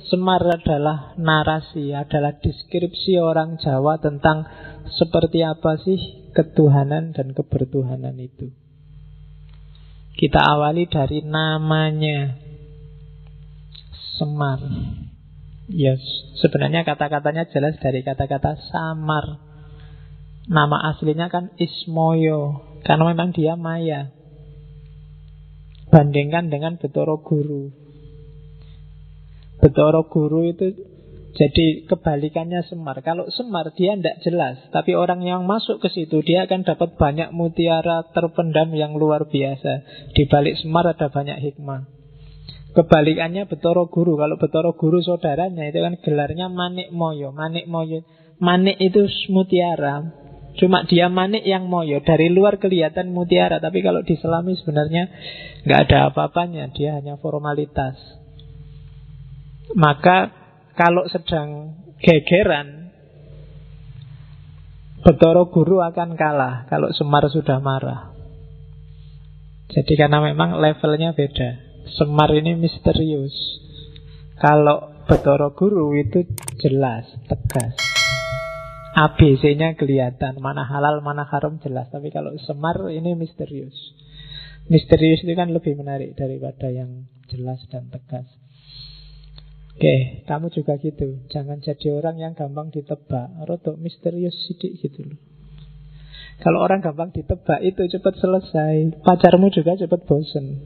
Semar adalah narasi, adalah deskripsi orang Jawa tentang seperti apa sih ketuhanan dan kebertuhanan itu. Kita awali dari namanya, Semar. Yes, sebenarnya kata-katanya jelas dari kata-kata samar. Nama aslinya kan Ismoyo, karena memang dia maya. Bandingkan dengan Betara Guru. Betara Guru itu jadi kebalikannya Semar. Kalau Semar dia tidak jelas, tapi orang yang masuk ke situ dia akan dapat banyak mutiara terpendam yang luar biasa. Di balik Semar ada banyak hikmah. Kebalikannya Betara Guru. Kalau Betara Guru saudaranya itu kan gelarnya Manik Moyo. Manik Moyo, Manik itu mutiara. Cuma dia manik yang moyo. Dari luar kelihatan mutiara, tapi kalau diselami sebenarnya nggak ada apa-apanya. Dia hanya formalitas. Maka kalau sedang gegeran, Betara Guru akan kalah kalau Semar sudah marah. Jadi karena memang levelnya beda. Semar ini misterius. Kalau Betara Guru itu jelas, tegas. ABC-nya kelihatan, mana halal, mana haram jelas. Tapi kalau Semar ini misterius. Misterius itu kan lebih menarik daripada yang jelas dan tegas. Oke, kamu juga gitu. Jangan jadi orang yang gampang ditebak. Rodok misterius sidik gitu loh. Kalau orang gampang ditebak itu cepat selesai. Pacarmu juga cepat bosen.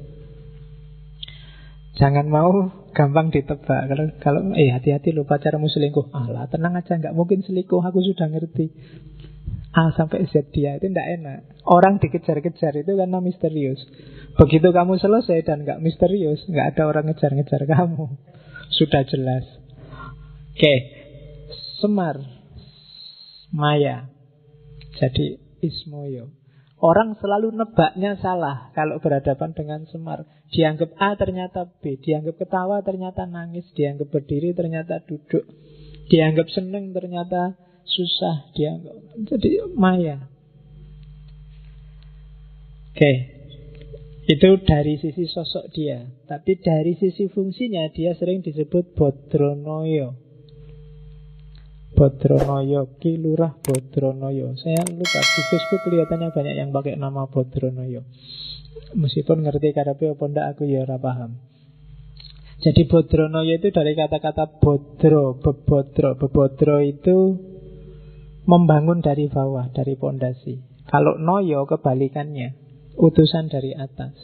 Jangan mau gampang ditebak. Kalau hati-hati loh, pacarmu selingkuh. Alah, tenang aja, nggak mungkin selingkuh. Aku sudah ngerti. A sampai Z dia itu tidak enak. Orang dikejar-kejar itu karena misterius. Begitu kamu selesai dan nggak misterius, nggak ada orang ngejar-ngejar kamu. Sudah jelas. Oke, Semar, maya. Jadi Ismoyo. Orang selalu nebaknya salah kalau berhadapan dengan Semar. Dianggap A ternyata B, dianggap ketawa ternyata nangis, dianggap berdiri ternyata duduk, dianggap seneng ternyata susah, dianggap. Jadi maya. Oke, itu dari sisi sosok dia. Tapi dari sisi fungsinya dia sering disebut Bodronoyo. Bodronoyo, Ki Lurah Bodronoyo. Saya lupa, di Facebook kelihatannya banyak yang pakai nama Bodronoyo. Meskipun ngerti karepe apa ndak aku ya ora paham. Jadi Bodronoyo itu dari kata-kata bodro, bebodro. Bebodro itu membangun dari bawah, dari pondasi. Kalau noyo kebalikannya, utusan dari atas.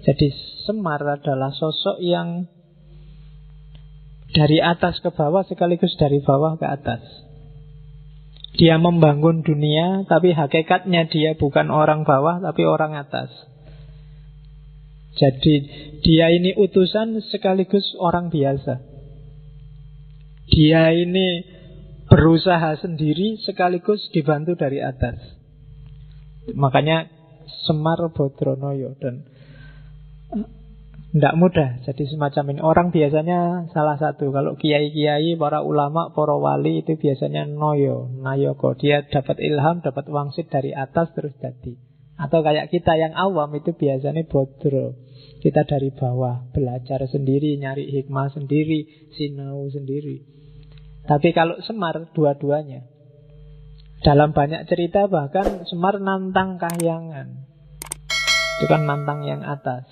Jadi Semar adalah sosok yang dari atas ke bawah sekaligus dari bawah ke atas. Dia membangun dunia, tapi hakikatnya dia bukan orang bawah, tapi orang atas. Jadi dia ini utusan sekaligus orang biasa. Dia ini berusaha sendiri sekaligus dibantu dari atas. Makanya Semar Bodronoyo. Dan tidak mudah jadi semacam ini. Orang biasanya salah satu. Kalau kiai-kiai, para ulama, para wali itu biasanya noyo, nayoko. Dia dapat ilham, dapat wangsit dari atas terus jadi. Atau kayak kita yang awam itu biasanya bodro. Kita dari bawah, belajar sendiri, nyari hikmah sendiri, sinau sendiri. Tapi kalau Semar dua-duanya. Dalam banyak cerita bahkan Semar nantang kahyangan. Itu kan nantang yang atas.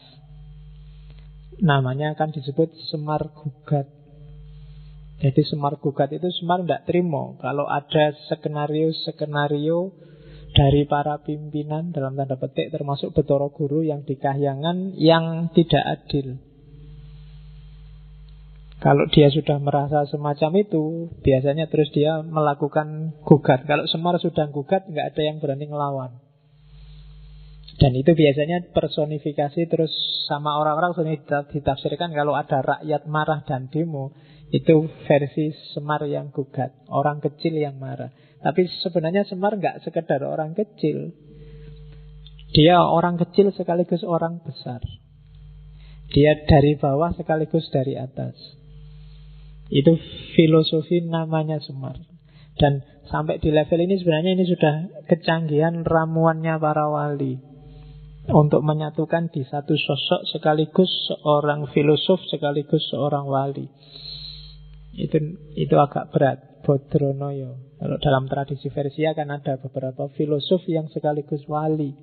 Namanya akan disebut Semar Gugat. Jadi Semar Gugat itu Semar tidak terima kalau ada skenario dari para pimpinan dalam tanda petik termasuk Betara Guru yang di kahyangan yang tidak adil. Kalau dia sudah merasa semacam itu, biasanya terus dia melakukan gugat. Kalau Semar sudah gugat, nggak ada yang berani ngelawan. Dan itu biasanya personifikasi terus sama orang-orang sering ditafsirkan kalau ada rakyat marah dan demo, itu versi Semar yang gugat, orang kecil yang marah. Tapi sebenarnya Semar nggak sekedar orang kecil. Dia orang kecil sekaligus orang besar. Dia dari bawah sekaligus dari atas. Itu filosofi namanya Semar. Dan sampai di level ini sebenarnya ini sudah kecanggihan ramuannya para wali. untuk menyatukan di satu sosok sekaligus seorang filosof sekaligus seorang wali. Itu agak berat. Bodronoyo. Kalau dalam tradisi Persia kan ada beberapa filosof yang sekaligus wali.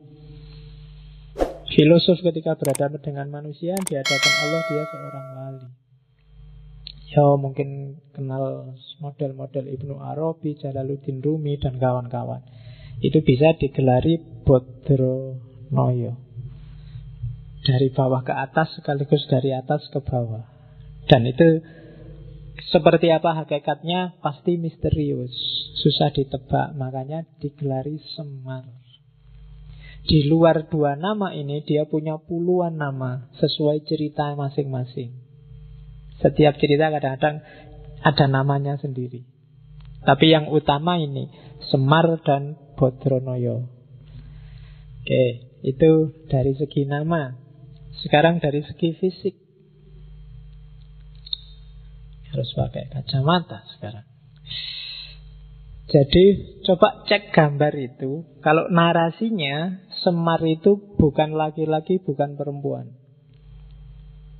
Filosof ketika berhadapan dengan manusia, di hadapan Allah dia seorang wali. Ya mungkin kenal model-model Ibnu Arabi, Jalaluddin Rumi dan kawan-kawan. Itu bisa digelari Bodronoyo. Dari bawah ke atas sekaligus dari atas ke bawah. Dan itu seperti apa hakikatnya pasti misterius, susah ditebak, makanya digelari Semar. Di luar dua nama ini dia punya puluhan nama sesuai cerita masing-masing. Setiap cerita kadang-kadang ada namanya sendiri. Tapi yang utama ini Semar dan Bodronoyo. Oke, itu dari segi nama. Sekarang dari segi fisik. Harus pakai kacamata sekarang. Jadi coba cek gambar itu. Kalau narasinya Semar itu bukan laki-laki, bukan perempuan.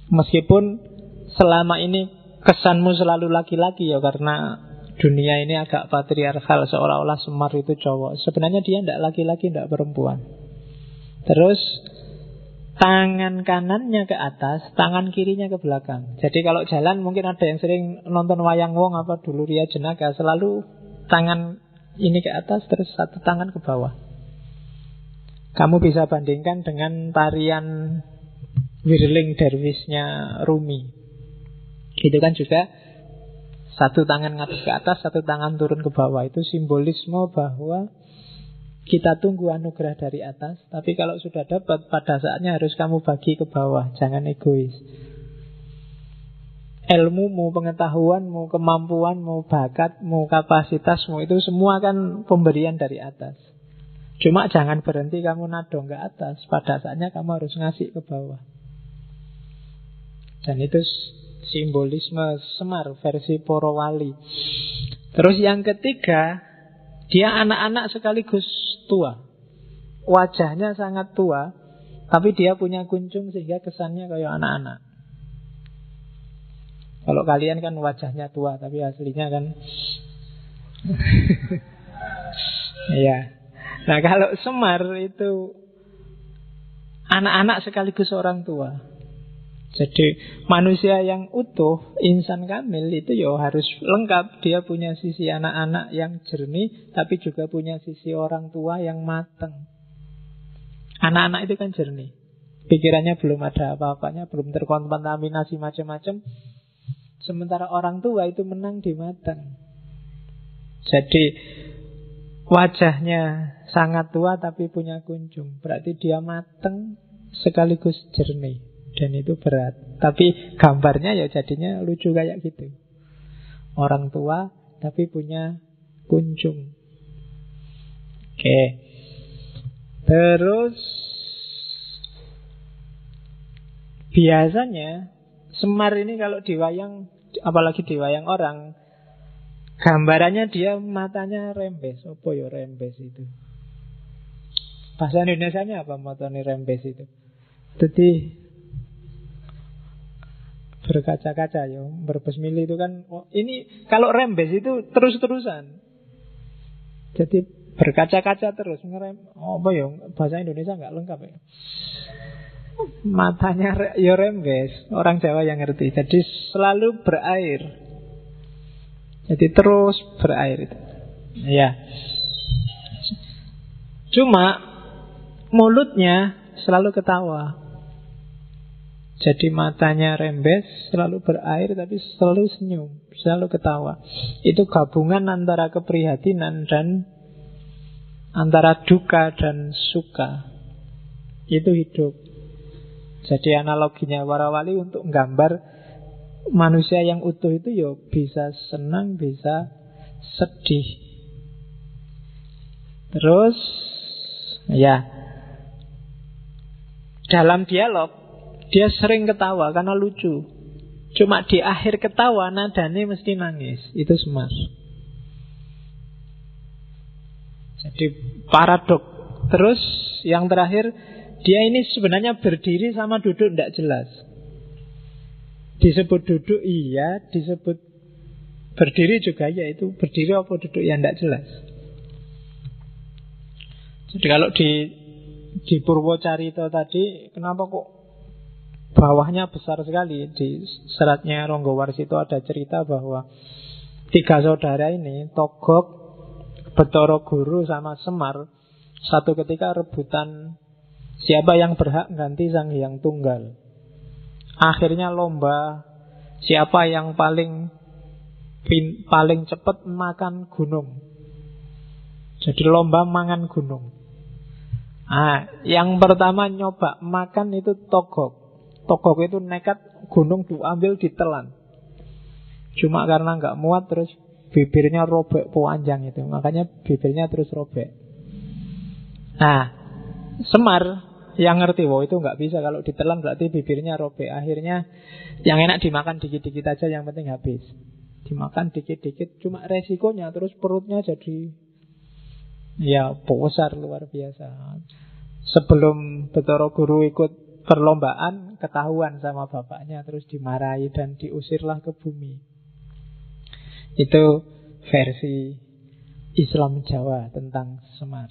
Meskipun selama ini kesanmu selalu laki-laki ya, karena dunia ini agak patriarkal, seolah-olah Semar itu cowok. Sebenarnya dia tidak laki-laki, tidak perempuan. Terus tangan kanannya ke atas, tangan kirinya ke belakang. Jadi kalau jalan mungkin ada yang sering nonton wayang wong apa dulu Ria Jenaka, selalu tangan ini ke atas terus satu tangan ke bawah. Kamu bisa bandingkan dengan tarian Whirling Derwishnya Rumi. Itu kan juga satu tangan ngadep ke atas, satu tangan turun ke bawah. Itu simbolisme bahwa kita tunggu anugerah dari atas, tapi kalau sudah dapat, pada saatnya harus kamu bagi ke bawah. Jangan egois. Ilmumu, pengetahuanmu, kemampuanmu, bakatmu, kapasitasmu, itu semua kan pemberian dari atas. Cuma jangan berhenti kamu nadong ke atas. Pada saatnya kamu harus ngasih ke bawah. Dan itu simbolisme Semar versi Poro Wali. Terus yang ketiga, dia anak-anak sekaligus tua. Wajahnya sangat tua, tapi dia punya kuncung sehingga kesannya kayak anak-anak. Kalau kalian kan wajahnya tua, tapi aslinya kan iya. Nah kalau Semar itu anak-anak sekaligus orang tua. Jadi manusia yang utuh, insan kamil itu ya harus lengkap. Dia punya sisi anak-anak yang jernih, tapi juga punya sisi orang tua yang matang. Anak-anak itu kan jernih, pikirannya belum ada apa-apanya, belum terkontaminasi macam-macam. Sementara orang tua itu menang di matang. Jadi wajahnya sangat tua tapi punya kunjung. Berarti dia matang sekaligus jernih. Dan itu berat. Tapi gambarnya ya jadinya lucu kayak gitu. Orang tua tapi punya kunjung. Oke. Terus biasanya Semar ini kalau di wayang, apalagi di wayang orang, gambarannya dia matanya rembes. Apa ya rembes itu? Bahasa Indonesianya apa matanya rembes itu? Jadi berkaca-kaca ya, berbesmili itu kan. Oh, ini kalau rembes itu terus-terusan. Jadi berkaca-kaca terus ngerem. Oh, apa ya? Bahasa Indonesia nggak lengkap ya. Matanya ya rembes. Orang Jawa yang ngerti. Jadi selalu berair. Jadi terus berair itu. Ya. Cuma mulutnya selalu ketawa. Jadi matanya rembes, selalu berair, tapi selalu senyum, selalu ketawa. Itu gabungan antara keprihatinan dan antara duka dan suka. Itu hidup. Jadi analoginya para wali untuk menggambar manusia yang utuh itu ya bisa senang, bisa sedih. Terus ya dalam dialog dia sering ketawa karena lucu. Cuma di akhir ketawa nadanya mesti nangis. Itu Semar. Jadi paradok. Terus yang terakhir Dia ini sebenarnya berdiri sama duduk tidak jelas. Disebut duduk iya, disebut berdiri juga ya. Itu berdiri apa duduk ya tidak jelas. Jadi kalau di Purwocarita tadi, kenapa kok bawahnya besar sekali? Di seratnya Ronggowarsito ada cerita bahwa 3 saudara ini, Togog, Betara Guru sama Semar, satu ketika rebutan siapa yang berhak ganti Sang Hyang Tunggal. Akhirnya lomba siapa yang paling cepat makan gunung. Jadi lomba mangan gunung. Yang pertama nyoba makan itu Togog. Togog itu nekat gunung diambil ditelan. Cuma karena nggak muat terus bibirnya robek panjang itu. Makanya bibirnya terus robek. Semar yang ngerti, itu nggak bisa, kalau ditelan berarti bibirnya robek. Akhirnya yang enak dimakan dikit-dikit aja, yang penting habis. Dimakan dikit-dikit, cuma resikonya terus perutnya jadi besar luar biasa. Sebelum Betara Guru ikut perlombaan, ketahuan sama bapaknya, terus dimarahi dan diusirlah ke bumi. Itu versi Islam Jawa tentang Semar.